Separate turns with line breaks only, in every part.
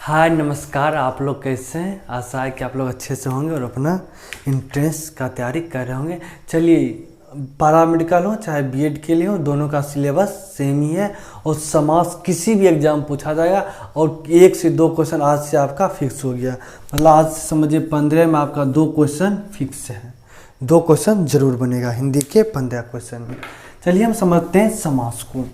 हाय नमस्कार। आप लोग कैसे हैं? आशा है कि आप लोग अच्छे से होंगे और अपना इंट्रेंस का तैयारी कर रहे होंगे। चलिए, पैरा मेडिकल हो चाहे बीएड के लिए हो, दोनों का सिलेबस सेम ही है और समास किसी भी एग्जाम पूछा जाएगा और 1 से 2 क्वेश्चन आज से आपका फिक्स हो गया। मतलब आज से समझिए 15 में आपका 2 क्वेश्चन फिक्स है। 2 क्वेश्चन जरूर बनेगा हिंदी के 15 क्वेश्चन में। चलिए हम समझते हैं समास को।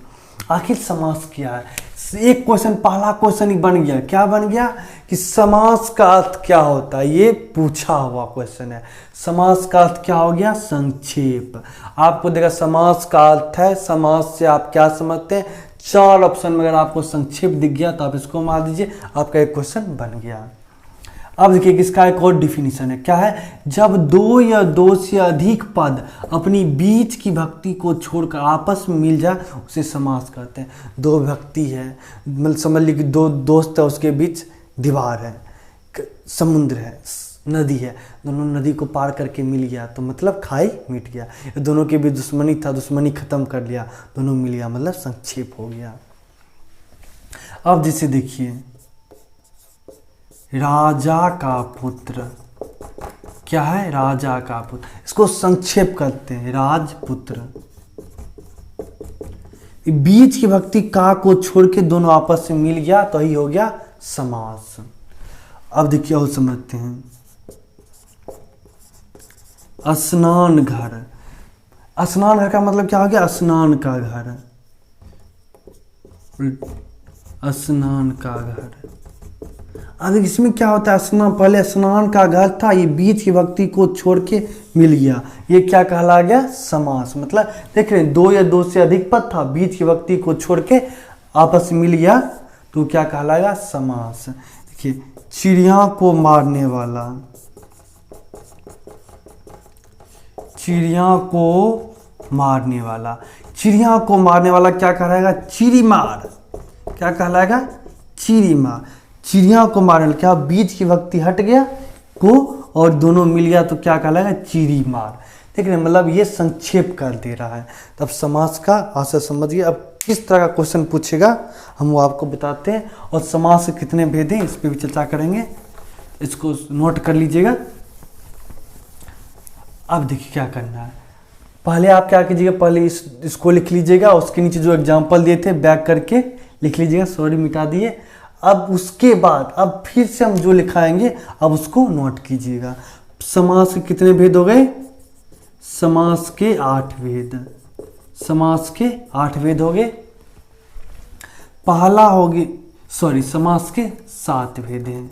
आखिर समास क्या है? एक क्वेश्चन, पहला क्वेश्चन ही बन गया। क्या बन गया कि समास का अर्थ क्या होता है, ये पूछा हुआ क्वेश्चन है। समास का अर्थ क्या हो गया? संक्षेप। आपको देखा समास का अर्थ है, समास से आप क्या समझते हैं? 4 ऑप्शन में अगर आपको संक्षेप दिख गया तो आप इसको मान दीजिए, आपका एक क्वेश्चन बन गया। अब देखिए इसका एक और डिफिनीशन है। क्या है? जब 2 या 2 से अधिक पद अपनी बीच की भक्ति को छोड़कर आपस में मिल जाए उसे समास कहते हैं। 2 व्यक्ति है, मतलब समझ लीजिए कि 2 दोस्त है, उसके बीच दीवार है, समुद्र है, नदी है, दोनों नदी को पार करके मिल गया तो मतलब खाई मिट गया। दोनों के बीच दुश्मनी था, दुश्मनी खत्म कर लिया, दोनों मिल गया, मतलब संक्षेप हो गया। अब जैसे देखिए राजा का पुत्र, क्या है? राजा का पुत्र, इसको संक्षेप करते हैं राजपुत्र। बीच की भक्ति का को छोड़ के दोनों आपस में मिल गया तो ही हो गया समास। अब देखिए और समझते हैं। स्नान घर, स्नान घर का मतलब क्या हो गया? स्नान का घर, स्नान का घर। अब इसमें क्या होता है? स्नान, पहले स्नान का घर था, ये बीच की भक्ति को छोड़ के मिल गया, ये क्या कहला गया? समास। मतलब देख रहे हैं 2 या 2 से अधिक पद था, बीच की भक्ति को छोड़ के आपस में मिल गया तो क्या कहलाएगा? समास। देखिए चिड़िया को मारने वाला, चिड़िया को मारने वाला, चिड़िया को मारने वाला क्या कहलाएगा? चिड़ीमार। क्या कहलाएगा? चिड़ीमार। चिड़िया को मारने, क्या बीच की भक्ति हट गया को और दोनों मिल गया तो क्या कहलाएगा? चिड़ीमार। देख रहे, मतलब ये संक्षेप कर दे रहा है। तब समास का आशय समझ गए। अब किस तरह का क्वेश्चन पूछेगा हम वो आपको बताते हैं और समास के कितने भेद हैं इस पर भी चर्चा करेंगे, इसको नोट कर लीजिएगा। अब देखिए क्या करना है। पहले आप क्या कीजिएगा, पहले इसको लिख लीजिएगा, उसके नीचे जो एग्जाम्पल दिए थे बैक करके लिख लीजिएगा, सॉरी मिटा दिए। अब उसके बाद अब फिर से हम जो लिखाएंगे अब उसको नोट कीजिएगा। समास के कितने भेद हो गए? समास के 8 भेद, समास के 8 भेद हो गए। पहला हो गया, सॉरी समास के 7 भेद हैं।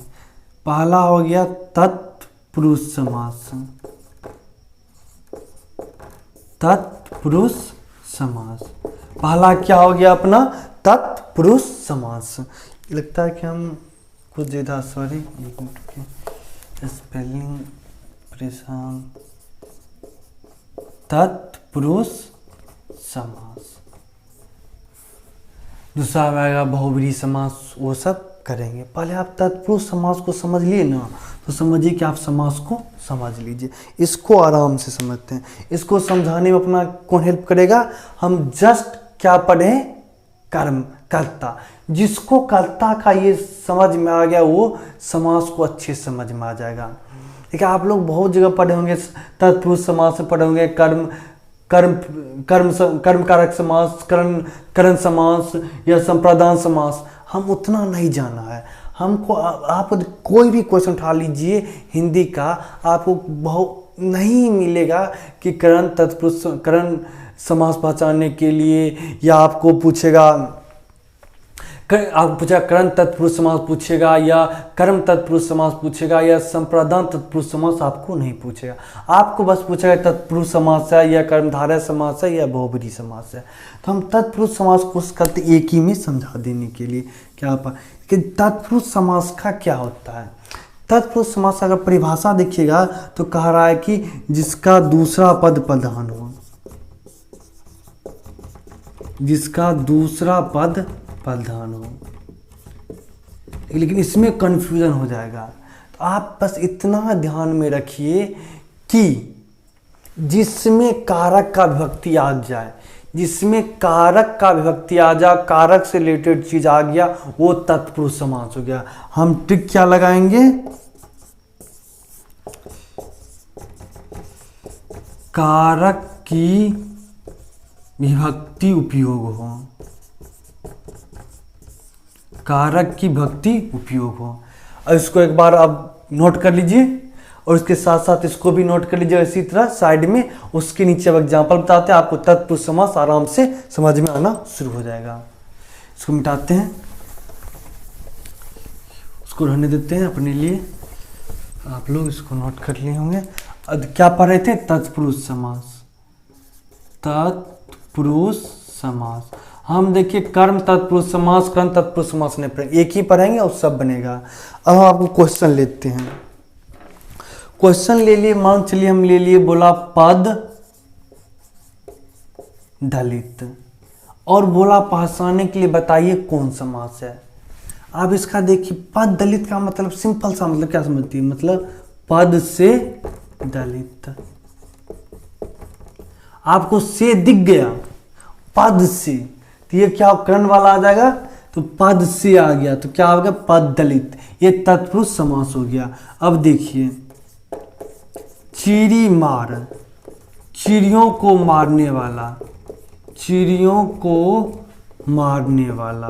पहला हो गया तत्पुरुष समास, तत्पुरुष समास। पहला क्या हो गया अपना? तत्पुरुष समास। लगता है कि हम कुछ ज़्यादा, सॉरी स्पेलिंग परेशान। तत्पुरुष समास। दूसरा आएगा बहुब्रीहि समास, वो सब करेंगे। पहले आप तत्पुरुष समास को समझ लिए ना तो समझिए कि आप समास को समझ लीजिए, इसको आराम से समझते हैं। इसको समझाने में अपना कौन हेल्प करेगा? हम जस्ट क्या पढ़ें? कर्म, कर्ता। जिसको कर्ता का ये समझ में आ गया वो समास को अच्छे से समझ में आ जाएगा। देखिए आप लोग बहुत जगह पढ़े होंगे, तत्पुरुष समास में पढ़े होंगे, कर्म कर्म कर्म कर्म कारक समास, करण समास या संप्रदान समास। हम उतना नहीं जाना है हमको। आप कोई भी क्वेश्चन उठा लीजिए हिंदी का, आपको बहुत नहीं मिलेगा कि करण तत्पुरुष करण समास पहचानने के लिए, या आपको पूछेगा करण तत्पुरुष समास पूछेगा या कर्म तत्पुरुष समास पूछेगा या संप्रदान तत्पुरुष समास आपको नहीं पूछेगा। आपको बस पूछेगा तत्पुरुष समास है या कर्मधारय समास है या बहुब्रीहि समास है। तो हम तत्पुरुष समास को करते एक ही में समझा देने के लिए। क्या कि तत्पुरुष समास का क्या होता है? तत्पुरुष समास अगर परिभाषा देखिएगा तो कह रहा है कि जिसका दूसरा पद प्रधान हो, जिसका दूसरा पद प्रधान हो। लेकिन इसमें कंफ्यूजन हो जाएगा, तो आप बस इतना ध्यान में रखिए कि जिसमें कारक का विभक्ति आ जाए, जिसमें कारक का विभक्ति आ जा, कारक से रिलेटेड चीज आ गया, वो तत्पुरुष समास हो गया। हम ट्रिक क्या लगाएंगे, कारक की विभक्ति उपयोग हो, कारक की विभक्ति उपयोग हो। अब इसको एक बार आप नोट कर लीजिए और उसके साथ साथ इसको भी नोट कर लीजिए इसी तरह साइड में। उसके नीचे अब एग्जाम्पल बताते हैं, आपको तत्पुरुष समास आराम से समझ में आना शुरू हो जाएगा। इसको मिटाते हैं, उसको रहने देते हैं अपने लिए। आप लोग इसको नोट कर लिए होंगे। अब क्या पढ़ रहे थे, तत्पुरुष समास, तत्पुरुष समास। हम देखिए कर्म तत्पुरुष समास, कर्म तत्पुरुष समास नहीं पढ़ेंगे, एक ही पढ़ेंगे और सब बनेगा। अब हम आपको क्वेश्चन लेते हैं। क्वेश्चन ले लिए, मान चलिए हम ले लिए, बोला पद दलित और बोला पहचानने के लिए बताइए कौन समास है। अब इसका देखिए, पद दलित का मतलब सिंपल सा मतलब क्या समझती है, मतलब पद से दलित। आपको से दिख गया, पद से, तो ये क्या कर्ण वाला आ जाएगा, तो पद से आ गया तो क्या हो गया, पद दलित। ये तत्पुरुष समास हो गया। अब देखिए, चिड़ी मार, चिड़ियों को मारने वाला, चिड़ियों को मारने वाला।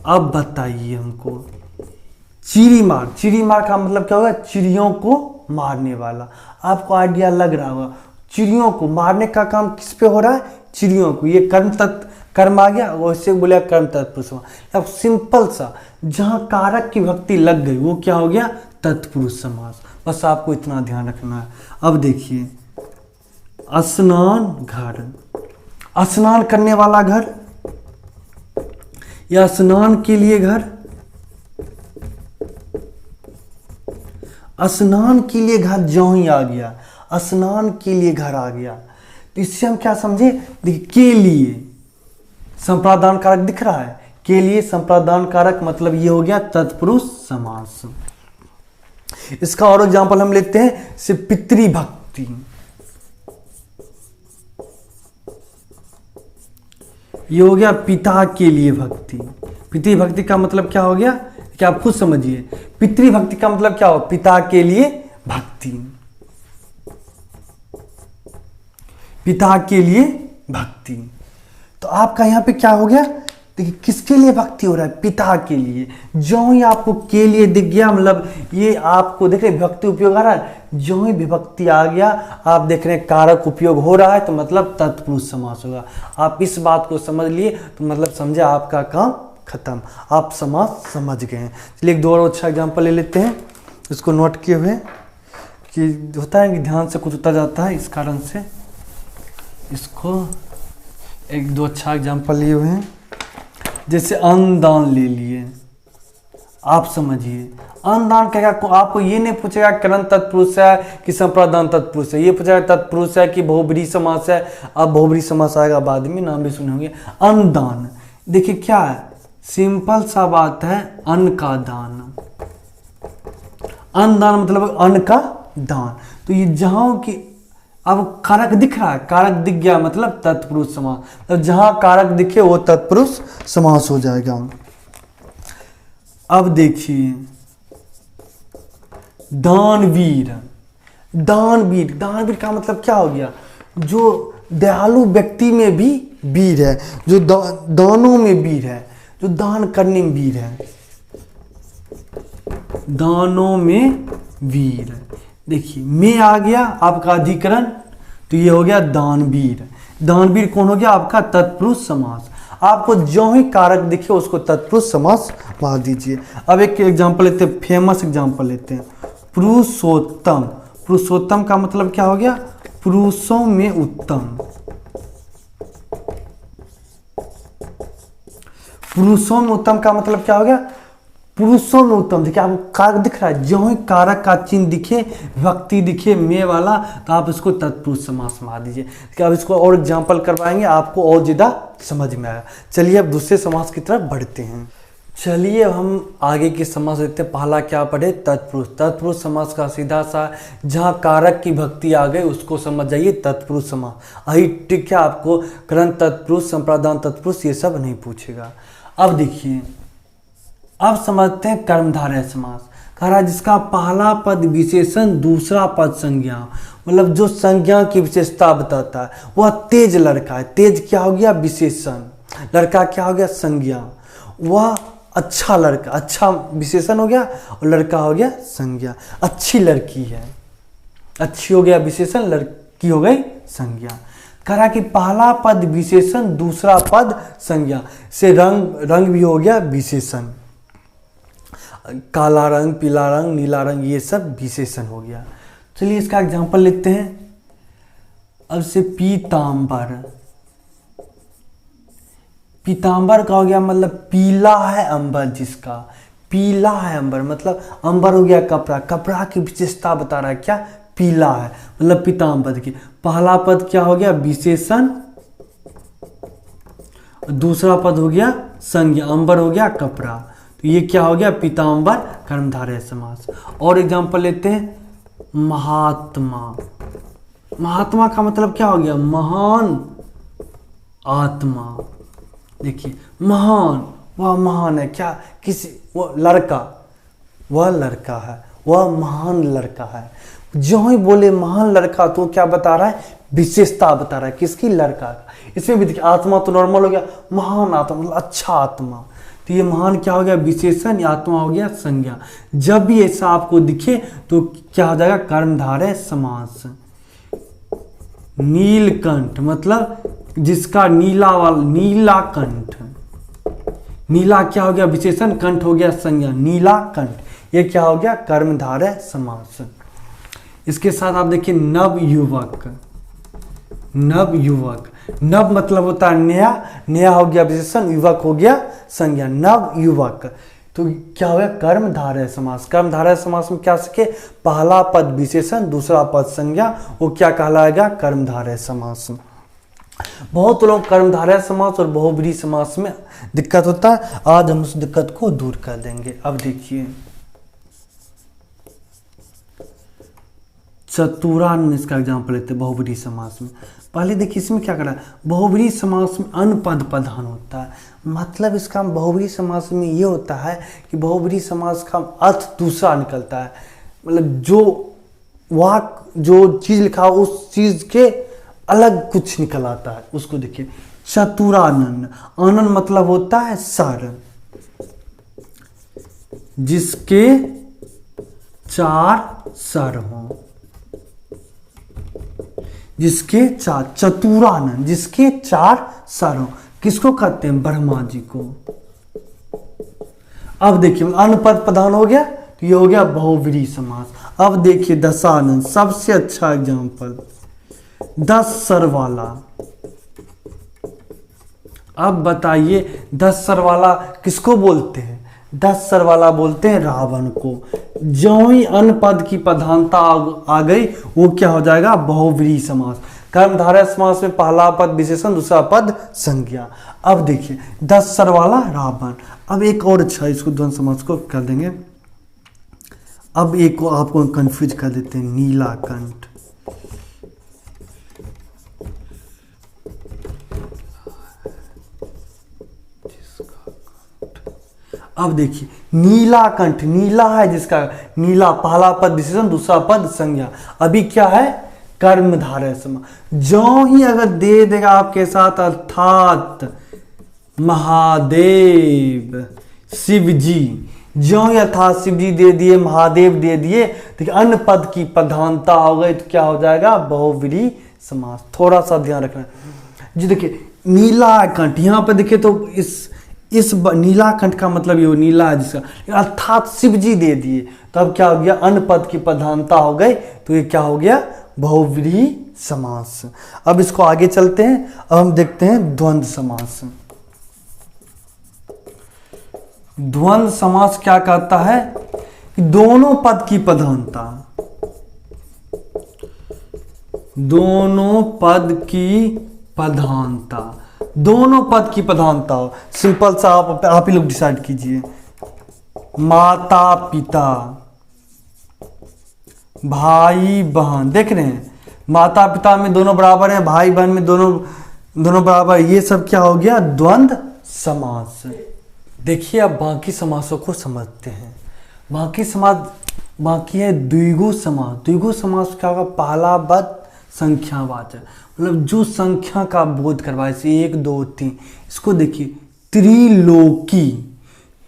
अब बताइए हमको, चिड़ी मार, चिड़ी मार का मतलब क्या होगा, चिड़ियों को मारने वाला। आपको आइडिया लग रहा होगा, चिड़ियों को मारने का काम किस पे हो रहा है, चिड़ियों को। ये कर्म आ गया, वैसे बोले कर्म तत्पुरुष समास। अब सिंपल सा, जहां कारक की विभक्ति लग गई वो क्या हो गया, तत्पुरुष समास। बस आपको इतना ध्यान रखना है। अब देखिए, स्नान घर, स्नान करने वाला घर या स्नान के लिए घर, स्नान के लिए घर जो ही आ गया, स्नान के लिए घर आ गया, तो इससे हम क्या समझे, देखिए के लिए संप्रादान कारक दिख रहा है, के लिए संप्रादान कारक मतलब ये हो गया तत्पुरुष समास। इसका और एग्जांपल हम लेते हैं, से पितृभक्ति। ये हो गया पिता के लिए भक्ति। पितृभक्ति का मतलब क्या हो गया, क्या आप खुद समझिए। पितृभक्ति का मतलब क्या हो, पिता के लिए भक्ति, पिता के लिए भक्ति। तो आपका यहां पे क्या हो गया, देखिए किसके लिए भक्ति हो रहा है, पिता के लिए। जो ही आपको के लिए दिख गया, मतलब ये आपको देख रहे विभक्ति उपयोग आ रहा है, जो ही विभक्ति आ गया आप देख रहे हैं कारक उपयोग हो रहा है, तो मतलब तत्पुरुष समास होगा। आप इस बात को समझ लिए तो मतलब समझे आपका काम खत्म, आप समास समझ गए हैं। चलिए एक दो और अच्छा एग्जाम्पल ले लेते हैं, इसको नोट किए हुए कि होता है कि ध्यान से कुछ उतर जाता है, इस कारण से इसको एक दो अच्छा एग्जाम्पल लिए हुए हैं। जैसे अन्नदान ले लिए, आप समझिए अन्नदान कहेगा, आपको ये नहीं पूछेगा करण तत्पुरुष है कि संप्रदान तत्पुरुष है, ये पूछेगा तत्पुरुष है कि बहुब्रीहि समास है। अब बहुब्रीहि समास आएगा बाद में, नाम भी सुने होंगे। अन्नदान देखिए क्या है, सिंपल सा बात है, अन्न का दान। अन्नदान मतलब अन्न का दान। तो ये जहां की अब कारक दिख रहा है, कारक दिख गया मतलब तत्पुरुष समास। तो जहां कारक दिखे वो तत्पुरुष समास हो जाएगा। अब देखिए दानवीर, दानवीर, दानवीर का मतलब क्या हो गया, जो दयालु व्यक्ति में भी वीर है, जो दानों में वीर है, जो दान करने में वीर है, दानों में वीर। देखिए में आ गया आपका अधिकरण, तो ये हो गया दानवीर। दानवीर कौन हो गया आपका तत्पुरुष समास। आपको जो ही कारक दिखे उसको तत्पुरुष समास मान दीजिए। अब एक एग्जांपल लेते हैं, फेमस एग्जांपल लेते हैं, पुरुषोत्तम। पुरुषोत्तम का मतलब क्या हो गया, पुरुषों में उत्तम। पुरुषों में उत्तम का मतलब क्या हो गया, पुरुषों में उत्तम। देखिए आपको कारक दिख रहा है, जो ही कारक का चिन्ह दिखे, विभक्ति दिखे में वाला, तो आप इसको तत्पुरुष समास मान दीजिए। अब इसको और एग्जांपल करवाएंगे, आपको और ज्यादा समझ में आया। चलिए अब दूसरे समास की तरफ बढ़ते हैं। चलिए अब हम आगे के समास देखते हैं। पहला क्या पढ़े, तत्पुरुष। तत्पुरुष समास का सीधा सा जहाँ कारक की भक्ति आ गई उसको समझ जाइए तत्पुरुष समास। अही ठीक है, आपको करण तत्पुरुष, संप्रदान तत्पुरुष ये सब नहीं पूछेगा। अब देखिए, अब समझते हैं कर्मधारय समास। कह रहा है जिसका पहला पद विशेषण, दूसरा पद संज्ञा, मतलब जो संज्ञा की विशेषता बताता है। वह तेज लड़का है, तेज क्या हो गया विशेषण, लड़का क्या हो गया संज्ञा। वह अच्छा लड़का, अच्छा विशेषण हो गया और लड़का हो गया संज्ञा। अच्छी लड़की है, अच्छी हो गया विशेषण, लड़की हो गई संज्ञा। कहा कि पहला पद विशेषण, दूसरा पद संज्ञा से रंग भी हो गया विशेषण। काला रंग, पीला रंग, नीला रंग ये सब विशेषण हो गया। चलिए इसका एग्जांपल लेते हैं। अब से पीतांबर, पीतांबर का हो गया मतलब पीला है अंबर, जिसका पीला है अंबर मतलब अंबर हो गया कपड़ा, कपड़ा की विशेषता बता रहा है क्या, पीला है, मतलब पीतांबर की। पहला पद क्या हो गया विशेषण, दूसरा पद हो गया संज्ञा, अंबर हो गया कपड़ा, तो ये क्या हो गया पीतांबर कर्मधारय समास। और एग्जांपल लेते हैं, महात्मा। महात्मा का मतलब क्या हो गया महान आत्मा। देखिए महान, वह महान है क्या, किसी वो लड़का, वह लड़का है, वह महान लड़का है। जो ही बोले महान लड़का तो क्या बता रहा है, विशेषता बता रहा है किसकी, लड़का का। इसमें भी देखिए आत्मा तो नॉर्मल हो गया, महान आत्मा मतलब अच्छा आत्मा, तो ये महान क्या हो गया विशेषण, आत्मा हो गया संज्ञा। जब भी ऐसा आपको दिखे तो क्या हो जाएगा कर्मधारय समास। नीलकंठ मतलब जिसका नीला वाला, नीला कंठ, नीला क्या हो गया विशेषण, कंठ हो गया संज्ञा, नीला कंठ, ये क्या हो गया कर्मधारय समास। इसके साथ आप देखिए नव युवक। नव युवक, नव मतलब होता है नया, नया हो गया विशेषण, युवक हो गया संज्ञा, नव युवक, तो क्या हो गया कर्मधारय समास। कर्मधारय समास में क्या सीखे, पहला पद विशेषण, दूसरा पद संज्ञा, वो क्या कहलाएगा कर्मधारय समास। बहुत लोग कर्मधारय समास और बहुब्रीहि समास में दिक्कत होता है, आज हम उस दिक्कत को दूर कर देंगे। अब देखिए चतुरान, इसका एग्जाम्पल लेते हैं बहुब्रीहि समास में। पहले देखिए इसमें क्या करा है, बहुब्रीहि समास में अनुपद प्रधान होता है, मतलब इसका बहुब्रीहि समास में ये होता है कि बहुब्रीहि समास का अर्थ दूसरा निकलता है, मतलब जो वाक जो चीज लिखा उस चीज के अलग कुछ निकल आता है, उसको देखिए चतुरानन। आनंद मतलब होता है सर, जिसके चार सर हों, जिसके चार, चतुरानन जिसके चार सर हों, किसको कहते हैं ब्रह्मा जी को। अब देखिए अनुपद प्रधान हो गया तो ये हो गया बहुब्रीहि समास। अब देखिए दशानन, सबसे अच्छा एग्जाम्पल 10 सर वाला। अब बताइए 10 सर वाला किसको बोलते हैं, 10 सर वाला बोलते हैं रावण को। जो ही अनुपद की प्रधानता आ गई वो क्या हो जाएगा बहुब्रीहि समास। कर्मधारय समास में पहला पद विशेषण, दूसरा पद संज्ञा। अब देखिए 10 सर वाला रावण। अब एक और अच्छा, इसको द्वंद्व समास को कर देंगे। अब एक को आपको कंफ्यूज कर देते हैं, नीलाकंठ। अब देखिए नीलाकंठ, नीला है जिसका, नीला पहला पद विशेषण, दूसरा पद संज्ञा। अभी क्या है कर्मधारय समास। जो ही अगर दे देगा आपके साथ अर्थात महादेव शिव जी, जो ही अर्थात शिव जी दे दिए, महादेव दे दिए, तो अन्य पद की प्रधानता हो गई तो क्या हो जाएगा बहुब्रीहि समास। थोड़ा सा ध्यान रखना जी। देखिए नीलाकंठ, यहाँ पे देखिए तो इस नीलाकंठ का मतलब ये नीला है जिसका, अर्थात शिव जी दे दिए, तो अब क्या हो गया अन्य पद की प्रधानता हो गई, तो ये क्या हो गया बहुब्रीहि समास। अब इसको आगे चलते हैं, अब हम देखते हैं द्वंद्व समास। द्वंद्व समास क्या कहता है कि दोनों पद की प्रधानता, दोनों पद की प्रधानता, दोनों पद की प्रधानता हो। सिंपल सा आप ही लोग डिसाइड कीजिए। माता पिता, भाई बहन, देख रहे हैं माता पिता में दोनों बराबर है, भाई बहन में दोनों बराबर, ये सब क्या हो गया? द्वंद्व समास। देखिए अब बाकी समासों को समझते हैं। बाकी है द्विगु समास। द्विगु समास क्या होगा? पहला पद संख्यावाचक, मतलब जो संख्या का बोध करवाए, जैसे 1 2 3। इसको देखिए त्रिलोकी,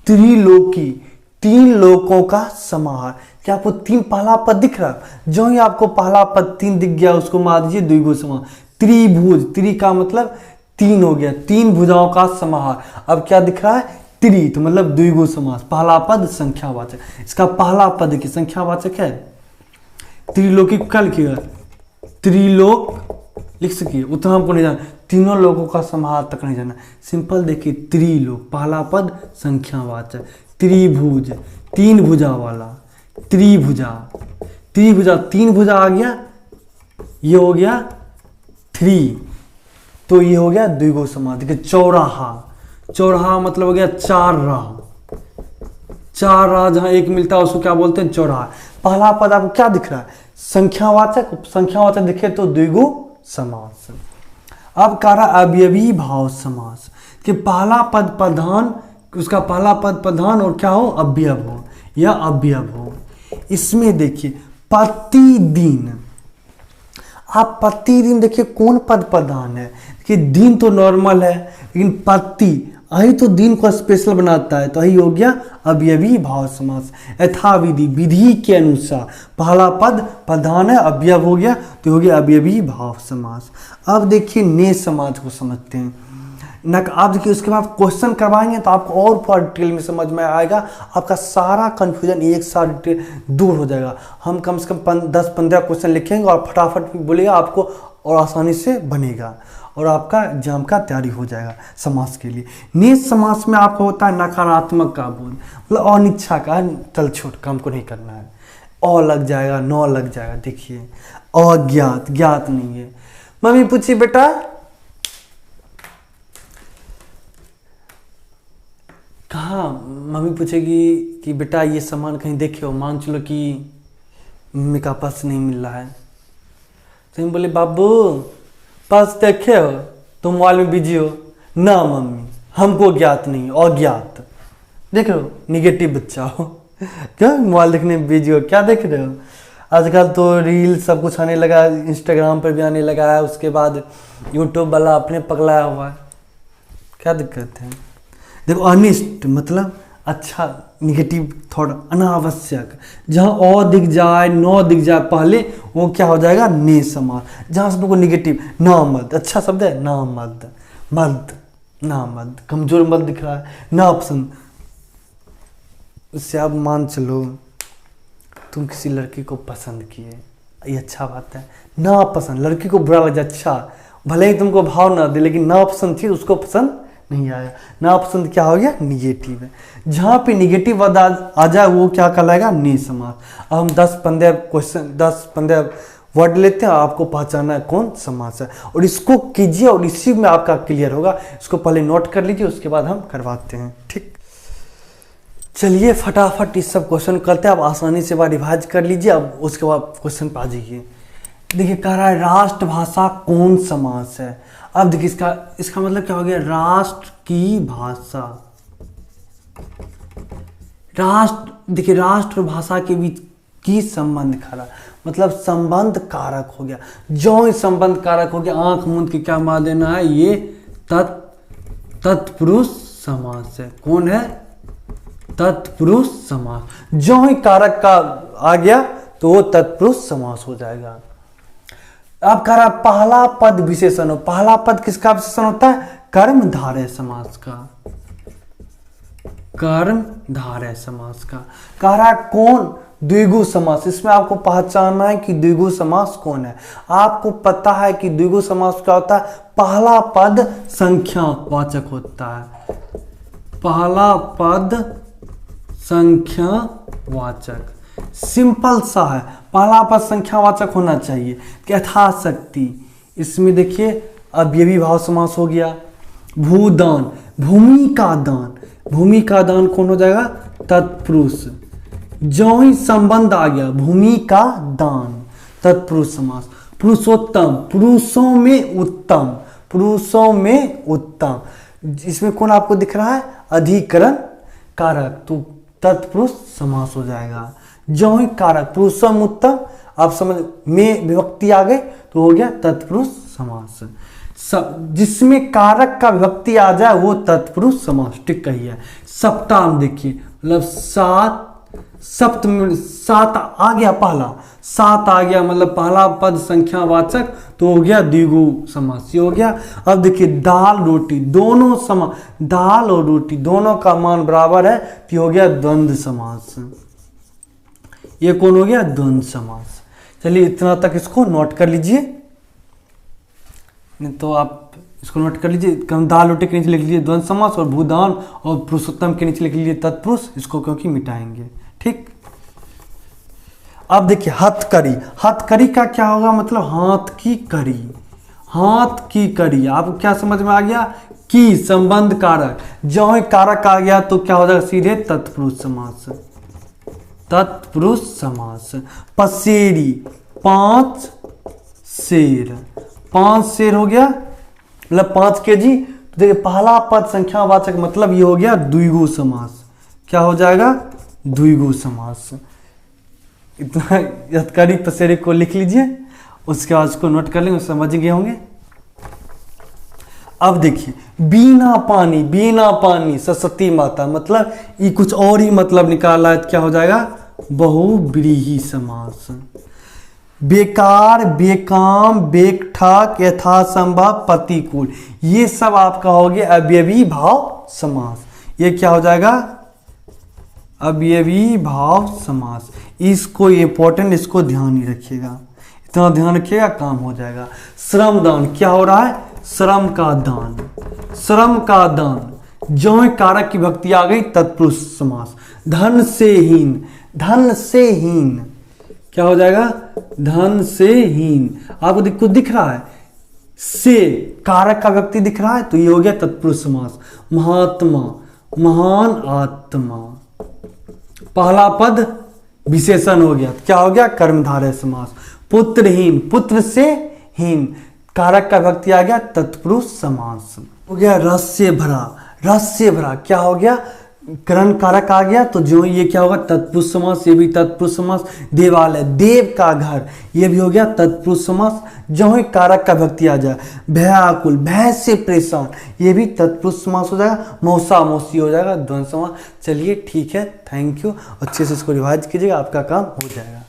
त्रिलोकी 3 लोकों का समाहार। क्या आपको 3 पहला पद दिख रहा है? जो ही आपको पहला पद 3 दिख गया उसको मान दीजिए द्विगु समास। त्रिभुज, त्रि का मतलब 3 हो गया, 3 भुजाओं का समाहार। अब क्या दिख रहा है? त्रि, तो मतलब द्विगु समास। पहला पद संख्यावाचक, इसका पहला पद की संख्यावाचक है। त्रिलोकी क्या लिखिएगा? त्रिलोक लिख सकिए, उतना हमको नहीं जाना, तीनों लोगों का समाहार तक नहीं जाना। सिंपल देखिए त्रिलोक, पहला पद संख्यावाचक। त्रिभुज 3 भुजा वाला, त्रिभुजा, त्रिभुजा 3 भुजा आ गया, ये हो गया 3, तो ये हो गया द्विगु समास। देखिए चौराहा, चौराहा मतलब हो गया 4 राह, 4 राह जहां एक मिलता है उसको क्या बोलते हैं? चौराहा। पहला पद आपको क्या दिख रहा है? संख्यावाचक, संख्यावाचक दिखे तो द्विगु समास। अब कह रहा अवयवी भाव समास कि पहला पद प्रधान, उसका पहला पद प्रधान और क्या हो? अवयव हो या अवयव हो। इसमें देखिए प्रतिदिन, आप प्रतिदिन देखिए कौन पद प्रधान है? कि दिन तो नॉर्मल है, लेकिन प्रति यही तो दिन को स्पेशल बनाता है, तो यही हो गया अवयवी भाव समास। यथाविधि, विधि के अनुसार पहला पद प्रधान है, अवयव हो गया, तो हो गया अवयवी भाव समास। अब देखिए ने समाज को समझते हैं। आप देखिए उसके बाद क्वेश्चन करवाएंगे तो आपको और पूरा डिटेल में समझ में आएगा, आपका सारा कंफ्यूजन एक साथ डिटेल दूर हो जाएगा। हम कम से कम 10-15 क्वेश्चन लिखेंगे और फटाफट बोलेगा आपको, और आसानी से बनेगा और आपका एग्जाम का तैयारी हो जाएगा समास के लिए। नियत समास में आपको होता है नकारात्मक का बोध, मतलब अनिच्छा का, चल छोट काम को नहीं करना है, अ लग जाएगा, न लग जाएगा। देखिए अज्ञात, ज्ञात नहीं है। मम्मी पूछी बेटा कहाँ, मम्मी पूछेगी कि बेटा ये सामान कहीं देखे हो, मान चलो कि मम्मी का पर्स नहीं मिल रहा है, तो हम बोले बाबू पर्स देखे हो, तुम मोबाइल में बिजी हो ना? मम्मी हमको ज्ञात नहीं, अज्ञात। देख रहे हो निगेटिव बच्चा हो, क्यों मोबाइल देखने में बिजी हो? क्या देख रहे हो? आजकल तो रील सब कुछ आने लगा है, इंस्टाग्राम पर भी आने लगा है, उसके बाद यूट्यूब वाला अपने पगलाया हुआ है, क्या दिक्कत है? देखो अनिष्ट मतलब अच्छा, निगेटिव थॉट, अनावश्यक। जहाँ अ दिख जाए, न दिख जाए पहले, वो क्या हो जाएगा? ने समास। जहाँ से को निगेटिव, नामद, अच्छा शब्द है नामद, मद, नामद, कमजोर मद दिख रहा है, नापसंद। उससे आप मान चलो तुम किसी लड़की को पसंद किए, ये अच्छा बात है। नापसंद, लड़की को बुरा लग जाए, अच्छा भले ही तुमको भाव ना दे, लेकिन नापसंद थी, उसको पसंद नहीं आया। नापसंद क्या हो गया? निगेटिव है। जहाँ पे निगेटिव वर्ड आ जाए वो क्या कहलाएगा? ने समास। अब हम 10-15 क्वेश्चन, 10-15 वर्ड लेते हैं, आपको पहचानना है कौन समास है, और इसको कीजिए और इसी में आपका क्लियर होगा। इसको पहले नोट कर लीजिए, उसके बाद हम करवाते हैं, ठीक? चलिए फटाफट इस सब क्वेश्चन करते हैं, आप आसानी से बार रिवाइज कर लीजिए। अब उसके बाद क्वेश्चन पे आ जाइए। देखिए कह रहा है राष्ट्रभाषा कौन समास है? अब देखिए इसका मतलब क्या हो गया? राष्ट्र की भाषा। राष्ट्र, देखिए राष्ट्र और भाषा के बीच की संबंध खड़ा, मतलब संबंध कारक हो गया। जो ही संबंध कारक हो गया, आंख मूंद के क्या मान देना है? ये तत्पुरुष समास है। कौन है? तत्पुरुष समास। जो ही कारक का आ गया तो वो तत्पुरुष समास हो जाएगा। अब कह रहा पहला पद विशेषण हो। पहला पद किसका विशेषण होता है? कर्मधारय समास का, कर्मधारय समास का। कह रहा कौन? द्विगु समास। इसमें आपको पहचानना है कि द्विगु समास कौन है। आपको पता है कि द्विगु समास क्या होता है? पहला पद संख्यावाचक होता है, पहला पद संख्यावाचक। सिंपल सा है, पहला पद संख्यावाचक होना चाहिए। यथाशक्ति, इसमें देखिए अवयवी भाव समास हो गया। भूदान, भूमि का दान, भूमि का दान कौन हो जाएगा? तत्पुरुष। जो ही संबंध आ गया भूमि का दान, तत्पुरुष समास। पुरुषोत्तम, पुरुषों में उत्तम, पुरुषों में उत्तम, इसमें कौन आपको दिख रहा है? अधिकरण कारक, तो तत्पुरुष समास हो जाएगा। जो ही कारक, पुरुषों में उत्तम, आप समझ में विभक्ति आ गई तो हो गया तत्पुरुष समास। जिसमें कारक का विभक्ति आ जाए वो तत्पुरुष समास, ठीक कहिए। सप्ताह में देखिए, मतलब सात, सप्तमी, सात आ गया, पहला सात आ गया, मतलब पहला पद संख्यावाचक, तो हो गया द्विगु समास, ये हो गया। अब देखिए दाल रोटी, दोनों समान, दाल और रोटी दोनों का मान बराबर है, तो हो गया द्वंद्व समास। ये कौन हो गया? द्वंद्व समास। चलिए इतना तक इसको नोट कर लीजिए, नहीं तो आप इसको नोट कर लीजिए। दाल रोटी के नीचे लिख लीजिए द्वंद्व समास, और भूदान और पुरुषोत्तम के नीचे लिख लीजिए तत्पुरुष, इसको क्योंकि मिटाएंगे, ठीक। अब देखिए हथकड़ी, हथकड़ी का क्या होगा? मतलब हाथ की कड़ी, हाथ की कड़ी। आपको क्या समझ में आ गया? की संबंध कारक, जो ही कारक आ गया तो क्या हो जाएगा? सीधे तत्पुरुष समास, तत्पुरुष समास। पसेरी, पांच शेर, पांच शेर हो गया, मतलब 5 केजी। तो देखिए पहला पद संख्यावाचक, मतलब ये हो गया द्विगु समास। क्या हो जाएगा? द्विगु समास। इतना हथकड़ी पसेरी को लिख लीजिए, उसके बाद उसको नोट कर लेंगे, समझ गए होंगे। अब देखिए बिना पानी, बिना पानी सरस्वती माता, मतलब ये कुछ और ही मतलब निकाला है, क्या हो जाएगा? बहुव्रीहि समास। बेकार, बेकाम, बेठक, यथासंभव, प्रतिकूल, ये सब आपका हो गया अवयवी भाव समास। ये क्या हो जाएगा? अवयवी भाव समास। इसको इंपॉर्टेंट, इसको ध्यान ही रखिएगा, इतना ध्यान रखिएगा काम हो जाएगा। श्रमदान, क्या हो रहा है? श्रम का दान, श्रम का दान, जो ही कारक की भक्ति आ गई तत्पुरुष समास। धन से हीन, धन से हीन, क्या हो जाएगा? धन से हीन। आपको कुछ दिख रहा है? से कारक का व्यक्ति दिख रहा है, तो ये हो गया तत्पुरुष समास। महात्मा, महान आत्मा, पहला पद विशेषण हो गया, क्या हो गया? कर्मधारय समास। पुत्रहीन, पुत्र से हीन, कारक का व्यक्ति आ गया तत्पुरुष समास। हो गया रस से भरा, रस से भरा, क्या हो गया? करण कारक आ गया, तो जो ये क्या होगा? तत्पुरुष समास, ये भी तत्पुरुष समास। देवालय, देव का घर, ये भी हो गया तत्पुरुष समास, जो ही कारक का व्यक्ति आ जाए। भयाकुल, भय से परेशान, ये भी तत्पुरुष समास हो जाएगा। मौसा मौसी हो जाएगा द्वंद्व समास। चलिए ठीक है, थैंक यू, अच्छे से इसको रिवाइज कीजिएगा, आपका काम हो जाएगा।